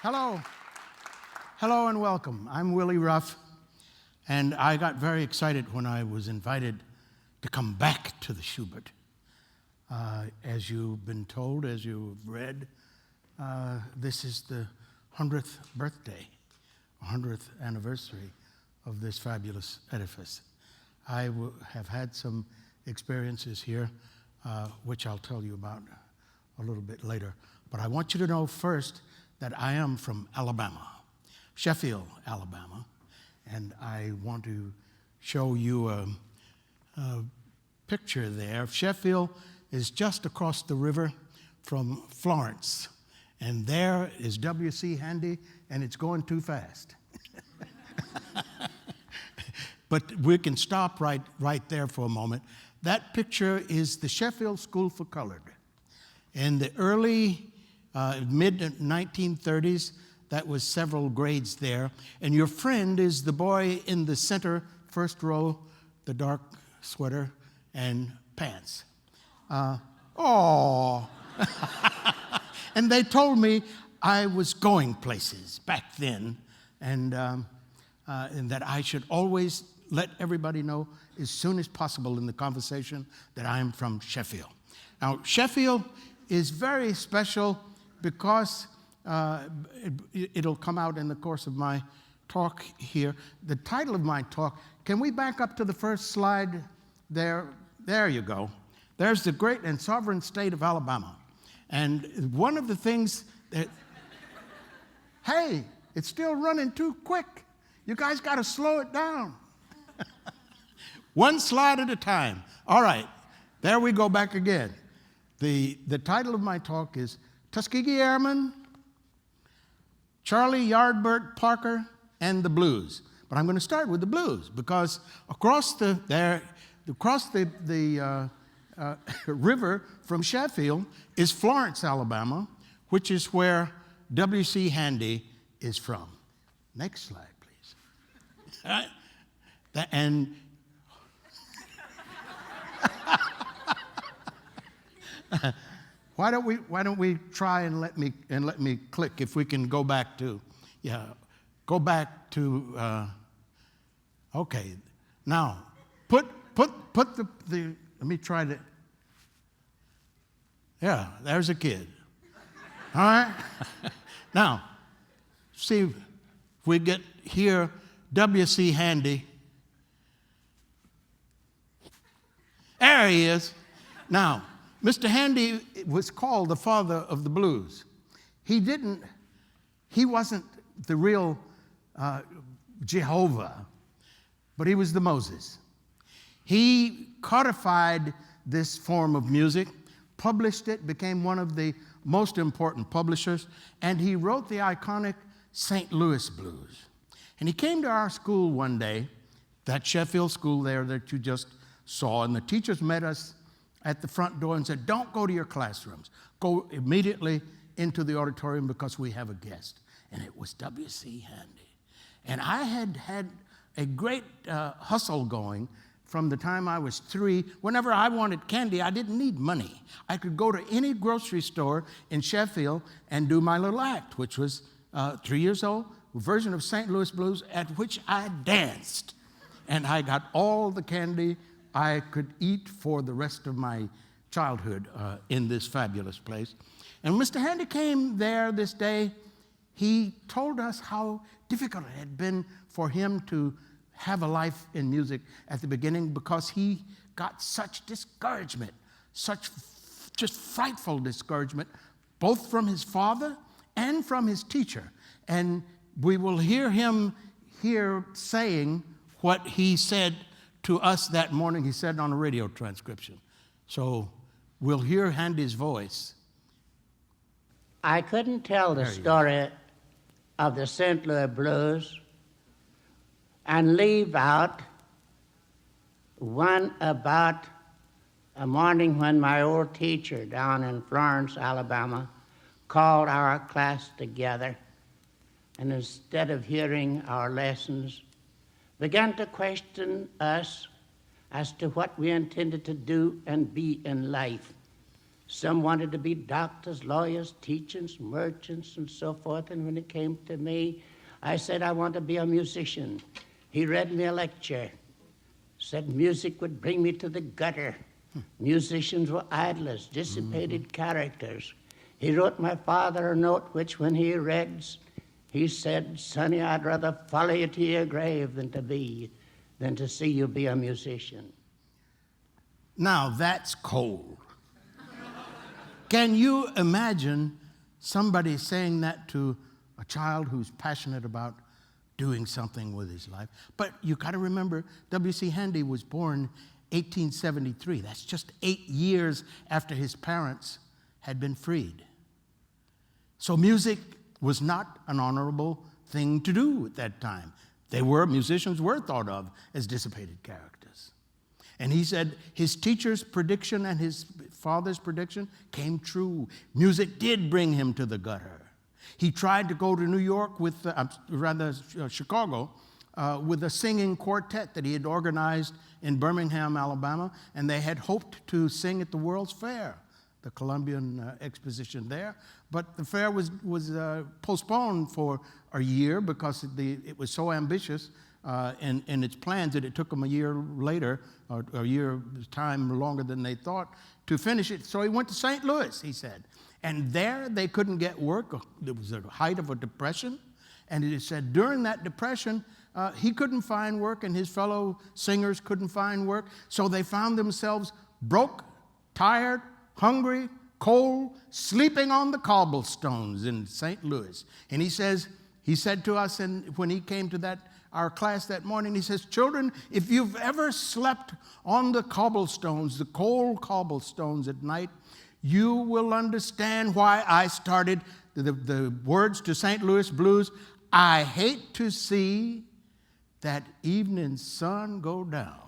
Hello. Hello and welcome. I'm Willie Ruff, and I got very excited when I was invited to come back to the Schubert. As you've been told, as you've read, this is the 100th birthday, 100th anniversary of this fabulous edifice. I have had some experiences here, which I'll tell you about a little bit later. But I want you to know first that I am from Alabama, Sheffield, Alabama, and I want to show you a picture there. Sheffield is just across the river from Florence, and there is W.C. Handy, and it's going too fast. But we can stop right there for a moment. That picture is the Sheffield School for Colored. In the early, mid-1930s, that was several grades there. And your friend is the boy in the center, first row, the dark sweater and pants. And they told me I was going places back then, and that I should always let everybody know as soon as possible in the conversation that I am from Sheffield. Now, Sheffield is very special because it'll come out in the course of my talk here. The title of my talk, can we back up to the first slide there? There you go. There's the great and sovereign state of Alabama. And one of the things that, hey, it's still running too quick. You guys got to slow it down. One slide at a time. All right, there we go back again. The title of my talk is Tuskegee Airmen, Charlie Yardbird Parker, and the Blues. But I'm going to start with the blues because across the river from Sheffield is Florence, Alabama, which is where W.C. Handy is from. Next slide, please. And why don't we try and let me click if we can go back to okay. Now put the let me try to. Yeah, there's a kid. All right. Now see if we get here W.C. Handy. There he is. Now, Mr. Handy was called the father of the blues. He wasn't the real Jehovah, but he was the Moses. He codified this form of music, published it, became one of the most important publishers, and he wrote the iconic St. Louis Blues. And he came to our school one day, that Sheffield school there that you just saw, and the teachers met us at the front door and said, don't go to your classrooms. Go immediately into the auditorium because we have a guest. And it was W.C. Handy. And I had a great hustle going from the time I was 3. Whenever I wanted candy, I didn't need money. I could go to any grocery store in Sheffield and do my little act, which was 3 years old, a version of St. Louis Blues at which I danced. And I got all the candy I could eat for the rest of my childhood in this fabulous place. And Mr. Handy came there this day. He told us how difficult it had been for him to have a life in music at the beginning because he got such discouragement, such just frightful discouragement, both from his father and from his teacher. And we will hear him here saying what he said to us that morning. He said on a radio transcription. So we'll hear Handy's voice. I couldn't tell the story of the St. Louis Blues and leave out one about a morning when my old teacher down in Florence, Alabama, called our class together, and instead of hearing our lessons, began to question us as to what we intended to do and be in life. Some wanted to be doctors, lawyers, teachers, merchants, and so forth. And when it came to me, I said, I want to be a musician. He read me a lecture, said music would bring me to the gutter. Musicians were idlers, dissipated characters. He wrote my father a note which when he read, he said, Sonny, I'd rather follow you to your grave than to see you be a musician. Now that's cold. Can you imagine somebody saying that to a child who's passionate about doing something with his life? But you got to remember, W.C. Handy was born 1873. That's just 8 years after his parents had been freed. So music was not an honorable thing to do at that time. Musicians were thought of as dissipated characters. And he said his teacher's prediction and his father's prediction came true. Music did bring him to the gutter. He tried to go to New York Chicago, with a singing quartet that he had organized in Birmingham, Alabama, and they had hoped to sing at the World's Fair, the Columbian Exposition there. But the fair was postponed for a year because it was so ambitious in its plans that it took them a year later, or a year time longer than they thought, to finish it. So he went to St. Louis, he said. And there they couldn't get work. There was a height of a depression. And it said during that depression, he couldn't find work and his fellow singers couldn't find work. So they found themselves broke, tired, hungry, cold, sleeping on the cobblestones in St. Louis. And he said to us, and when he came to our class that morning, he says, children, if you've ever slept on the cobblestones, the cold cobblestones at night, you will understand why I started the words to St. Louis Blues. I hate to see that evening sun go down,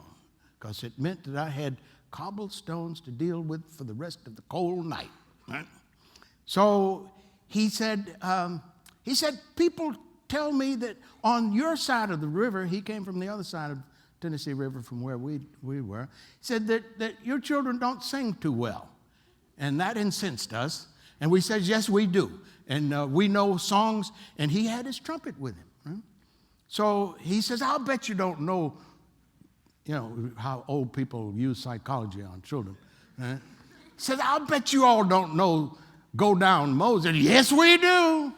because it meant that I had cobblestones to deal with for the rest of the cold night. Right? So he said, people tell me that on your side of the river, he came from the other side of Tennessee River from where we were, he said that your children don't sing too well. And that incensed us. And we said, yes, we do. And we know songs. And he had his trumpet with him. Right? So he says, I'll bet you don't know, how old people use psychology on children. Right? He says, I'll bet you all don't know Go Down Moses. Yes, we do.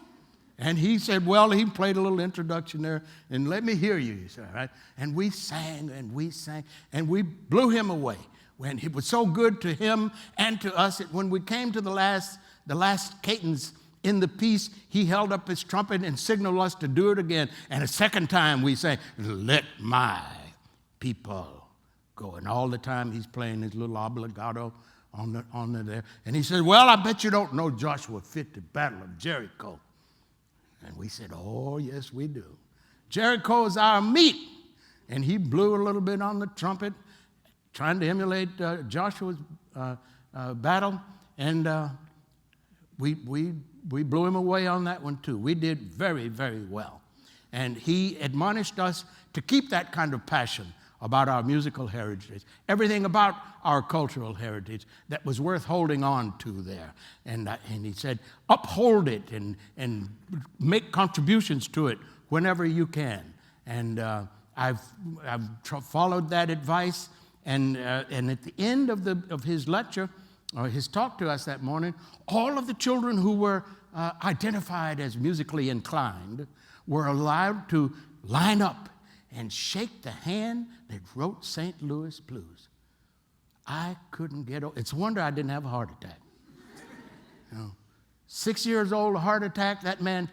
And he said, well, he played a little introduction there, and let me hear you, he said, right? And we sang, and we blew him away. When it was so good to him and to us that when we came to the last cadence in the piece, he held up his trumpet and signaled us to do it again. And a second time we sang, let my people go. And all the time he's playing his little obligato on the there. And he said, well, I bet you don't know Joshua 50, Battle of Jericho. And we said, oh, yes, we do. Jericho is our meat. And he blew a little bit on the trumpet, trying to emulate Joshua's battle. And we blew him away on that one, too. We did very, very well. And he admonished us to keep that kind of passion about our musical heritage, everything about our cultural heritage that was worth holding on to there. And he said, uphold it and make contributions to it whenever you can. And I've followed that advice. And at the end of his lecture, or his talk to us that morning, all of the children who were identified as musically inclined were allowed to line up and shake the hand that wrote St. Louis Blues. I couldn't get over. It's a wonder I didn't have a heart attack. 6 years old, a heart attack. That man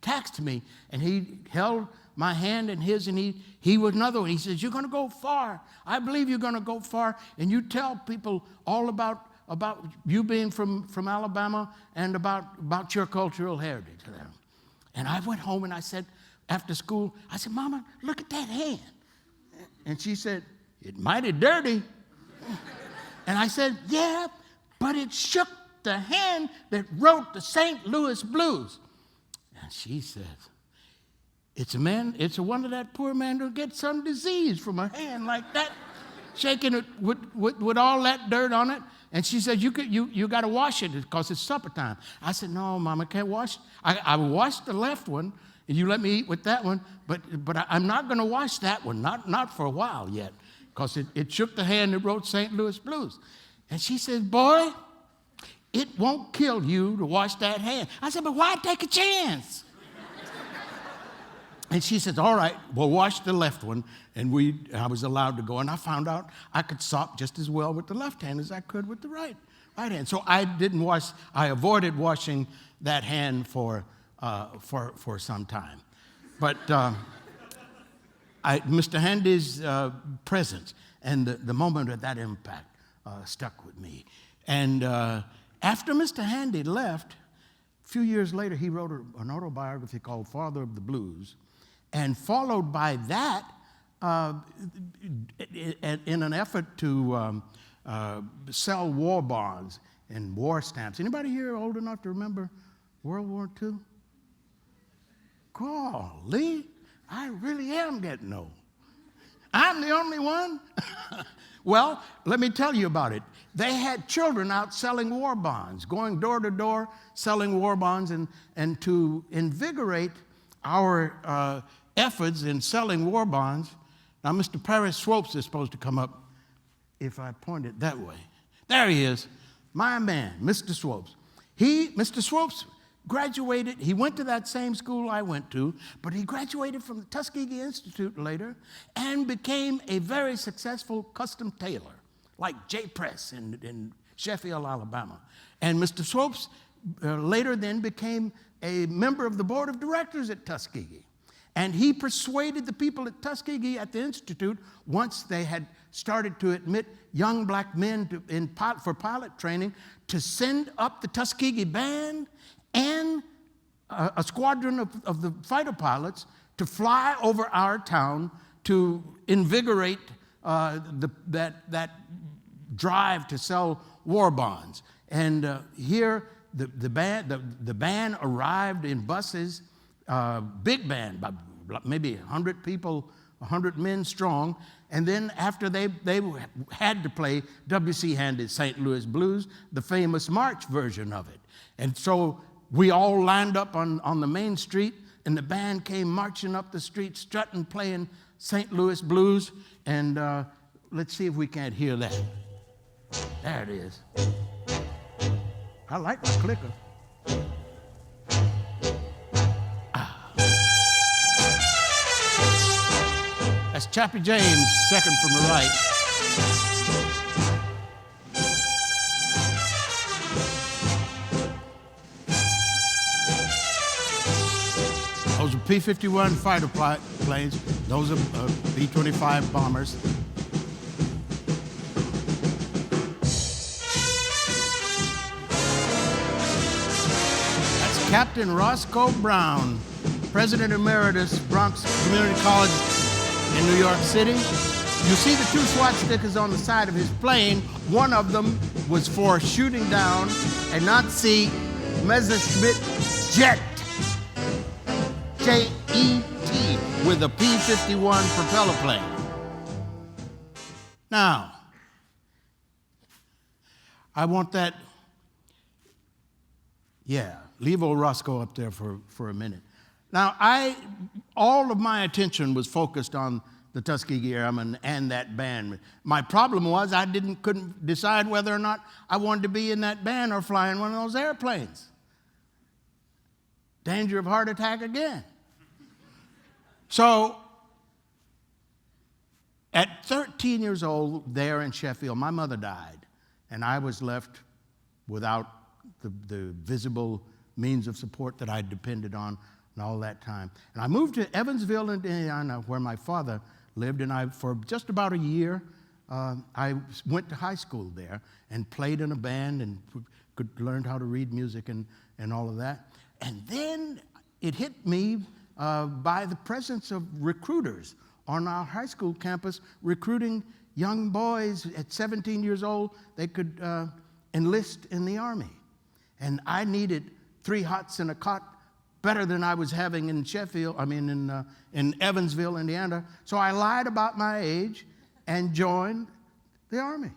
taxed me, and he held my hand in his, and he was another one. He says, you're going to go far. I believe you're going to go far, and you tell people all about you being from Alabama and about your cultural heritage. And I went home and I said, after school, I said, Mama, look at that hand. And she said, it's mighty dirty. And I said, yeah, but it shook the hand that wrote the St. Louis Blues. And she says, it's a wonder that poor man don't get some disease from a hand like that, shaking it with all that dirt on it. And she said, you got to wash it because it's supper time. I said, no, Mom, I can't wash. I washed the left one, and you let me eat with that one, but I'm not going to wash that one, not for a while yet, because it shook the hand that wrote St. Louis Blues. And she said, boy, it won't kill you to wash that hand. I said, but why take a chance? And she said, all right, well, wash the left one. And I was allowed to go. And I found out I could sop just as well with the left hand as I could with the right hand. So I avoided washing that hand for some time. But Mr. Handy's presence and the moment of that impact stuck with me. And after Mr. Handy left, a few years later, he wrote an autobiography called Father of the Blues. And followed by that, in an effort to sell war bonds and war stamps. Anybody here old enough to remember World War II? Golly, I really am getting old. I'm the only one? Well, let me tell you about it. They had children out selling war bonds, going door to door, selling war bonds, and to invigorate our efforts in selling war bonds. Now, Mr. Paris Swopes is supposed to come up if I point it that way. There he is, my man, Mr. Swopes. Mr. Swopes graduated. He went to that same school I went to, but he graduated from the Tuskegee Institute later and became a very successful custom tailor, like J. Press in Sheffield, Alabama. And Mr. Swopes later then became a member of the board of directors at Tuskegee. And he persuaded the people at Tuskegee at the Institute, once they had started to admit young black men for pilot training, to send up the Tuskegee Band and a squadron of the fighter pilots to fly over our town to invigorate that drive to sell war bonds. And here the band arrived in buses, big band, maybe 100 people, 100 men strong. And then after they had to play W.C. Handy's St. Louis Blues, the famous march version of it. And so we all lined up on the main street, and the band came marching up the street, strutting, playing St. Louis Blues. And let's see if we can't hear that. There it is. I like my clicker. That's Chappie James, second from the right. Those are P-51 fighter planes. Those are B-25 bombers. That's Captain Roscoe Brown, President Emeritus, Bronx Community College in New York City. You see the two swastikas on the side of his plane. One of them was for shooting down a Nazi Messerschmitt jet, J-E-T, with a P-51 propeller plane. Now, I want that, leave old Roscoe up there for a minute. Now, all of my attention was focused on the Tuskegee Airmen and that band. My problem was I couldn't decide whether or not I wanted to be in that band or fly in one of those airplanes. Danger of heart attack again. So, at 13 years old, there in Sheffield, my mother died, and I was left without the visible means of support that I depended on and all that time. And I moved to Evansville, Indiana, where my father lived, and for just about a year, I went to high school there and played in a band and learned how to read music and all of that. And then it hit me by the presence of recruiters on our high school campus, recruiting young boys at 17 years old. They could enlist in the Army. And I needed 3 hots and a cot better than I was having in in Evansville, Indiana. So I lied about my age and joined the Army.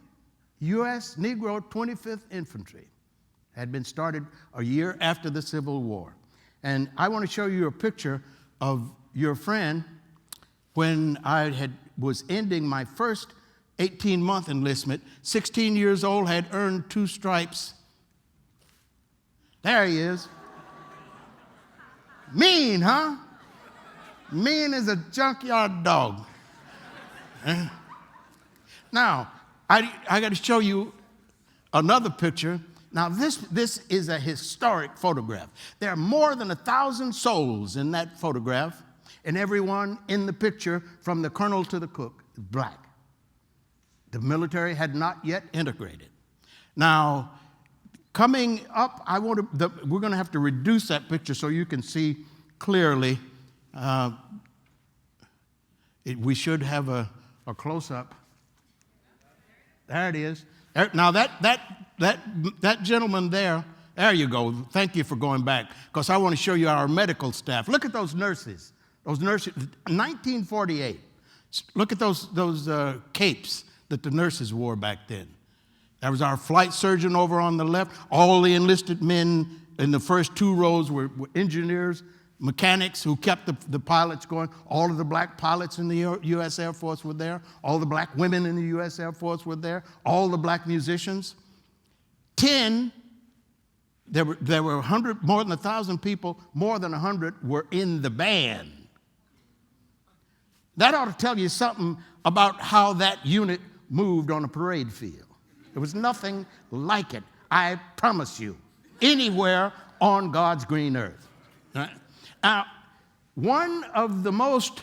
U.S. Negro 25th Infantry. Had been started a year after the Civil War. And I want to show you a picture of your friend when I was ending my first 18-month enlistment. 16 years old, had earned 2 stripes. There he is. Mean, huh? Mean as a junkyard dog. Now, I got to show you another picture. Now, this is a historic photograph. There are more than 1,000 souls in that photograph, and everyone in the picture, from the colonel to the cook, is black. The military had not yet integrated. Now, coming up, we're going to have to reduce that picture so you can see clearly. We should have a close-up. There it is. Now, that gentleman there you go. Thank you for going back, because I want to show you our medical staff. Look at those nurses. Those nurses, 1948. Look at those capes that the nurses wore back then. That was our flight surgeon over on the left. All the enlisted men in the first 2 rows were engineers, mechanics who kept the pilots going. All of the black pilots in the U.S. Air Force were there. All the black women in the U.S. Air Force were there. All the black musicians. 10, there were 100, more than 1,000 people, more than 100 were in the band. That ought to tell you something about how that unit moved on a parade field. There was nothing like it, I promise you, anywhere on God's green earth. Right? Now, one of the most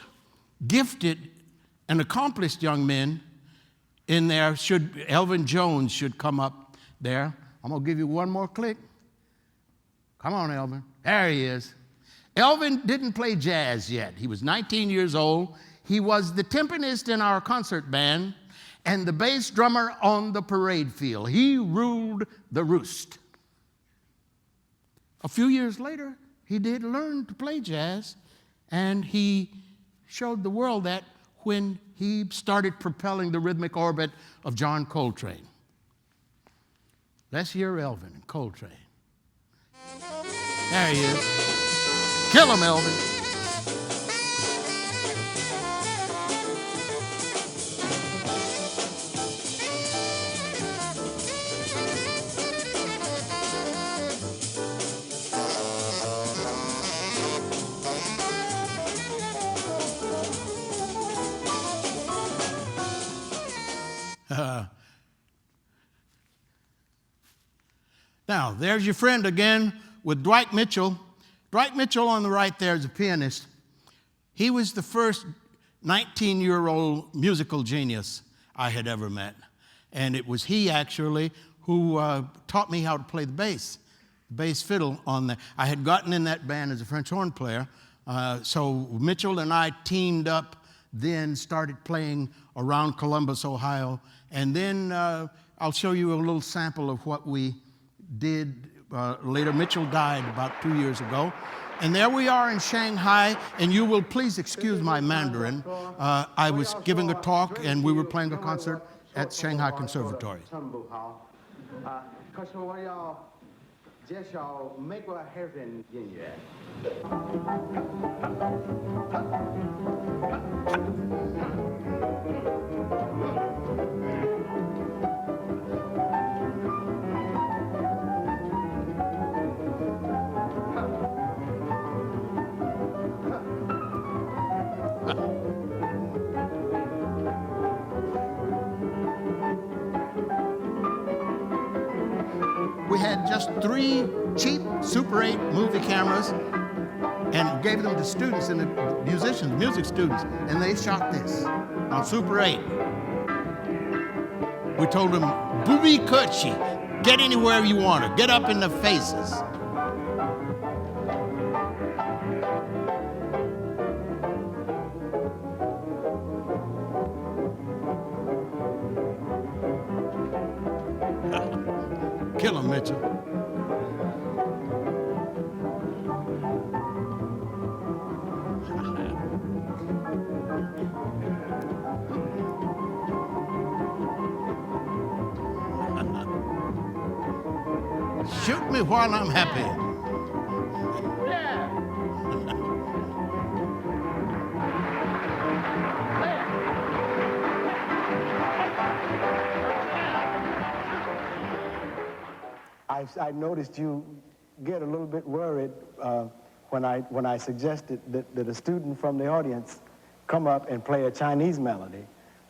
gifted and accomplished young men in there, Elvin Jones should come up there. I'm going to give you one more click. Come on, Elvin. There he is. Elvin didn't play jazz yet. He was 19 years old. He was the timpanist in our concert band and the bass drummer on the parade field. He ruled the roost. A few years later, he did learn to play jazz, and he showed the world that when he started propelling the rhythmic orbit of John Coltrane. Let's hear Elvin and Coltrane. There he is. Kill him, Elvin. Now, there's your friend again with Dwight Mitchell. Dwight Mitchell on the right there is a pianist. He was the first 19-year-old musical genius I had ever met. And it was he, actually, who taught me how to play the bass fiddle on the. I had gotten in that band as a French horn player. So Mitchell and I teamed up, then started playing around Columbus, Ohio. And then I'll show you a little sample of what we did later. Mitchell died about 2 years ago. And there we are in Shanghai, and you will please excuse my Mandarin. I was giving a talk, and we were playing a concert at Shanghai Conservatory. 介绍美国黑人音乐。We had just 3 cheap Super 8 movie cameras and gave them to students and the musicians, music students, and they shot this on Super 8. We told them, "Booby Kutchi, get anywhere you want to, get up in the faces." Kill him, Mitchell. Shoot me while I'm happy. I noticed you get a little bit worried when I suggested that a student from the audience come up and play a Chinese melody,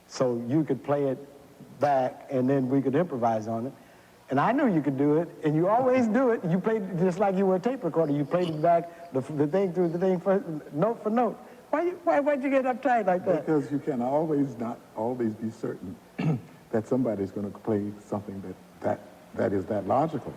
so you could play it back and then we could improvise on it. And I knew you could do it, and you always do it. You played just like you were a tape recorder. You played it back, the thing through the thing, note for note. Why'd you get uptight like that? Because you can not always be certain that somebody's going to play something that is that logical.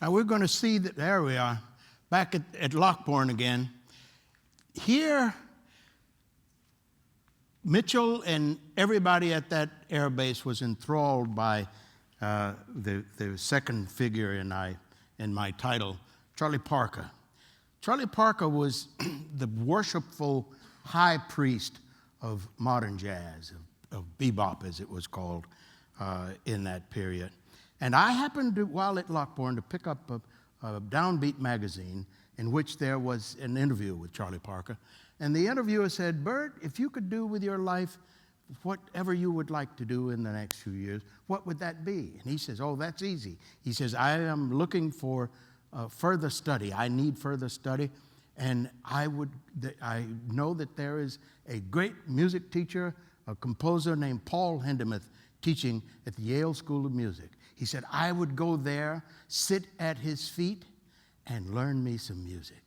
Now we're going to see that, there we are, back at Lockbourne again. Here, Mitchell and everybody at that air base was enthralled by the second figure in my title, Charlie Parker. Charlie Parker was the worshipful high priest of modern jazz, of bebop as it was called in that period. And I happened to, while at Lockbourne, to pick up a Downbeat magazine in which there was an interview with Charlie Parker. And the interviewer said, "Bert, if you could do with your life whatever you would like to do in the next few years, what would that be?" And he says, "Oh, that's easy." He says, "I am looking for further study. I need further study. And I know that there is a great music teacher, a composer named Paul Hindemith, teaching at the Yale School of Music." He said, "I would go there, sit at his feet, and learn me some music."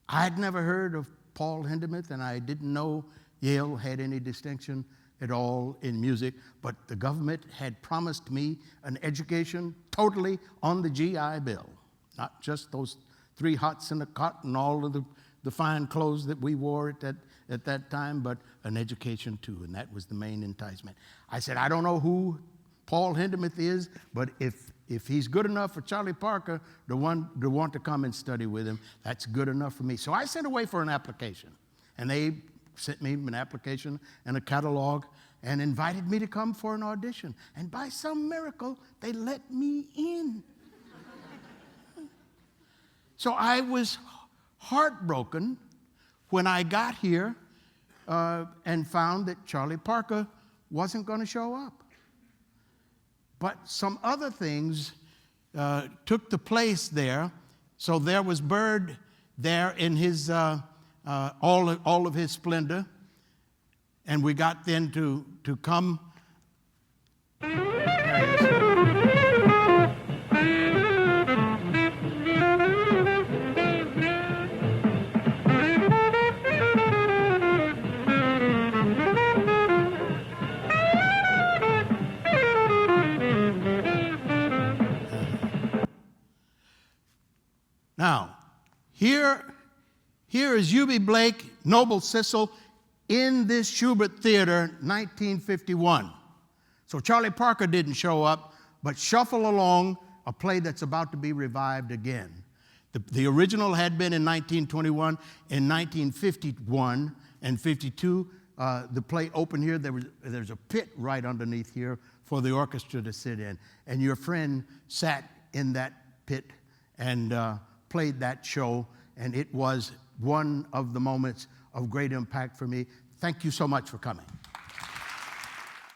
I'd never heard of Paul Hindemith, and I didn't know Yale had any distinction at all in music, but the government had promised me an education totally on the GI Bill, not just those 3 hots and a cot and all of the fine clothes that we wore at that time, but an education too, and that was the main enticement. I said, "I don't know who Paul Hindemith is, but if he's good enough for Charlie Parker to want to come and study with him, that's good enough for me." So I sent away for an application, and they sent me an application and a catalog and invited me to come for an audition. And by some miracle, they let me in. So I was heartbroken when I got here and found that Charlie Parker wasn't going to show up. But some other things took the place there. So there was Bird there in his all of his splendor, and we got then to come. Now, here is Eubie Blake, Noble Sissel, in this Schubert Theater, 1951. So Charlie Parker didn't show up, but Shuffle Along, a play that's about to be revived again. The original had been in 1921. In 1951 and 52, the play opened here. There's a pit right underneath here for the orchestra to sit in. And your friend sat in that pit and played that show, and it was one of the moments of great impact for me. Thank you so much for coming.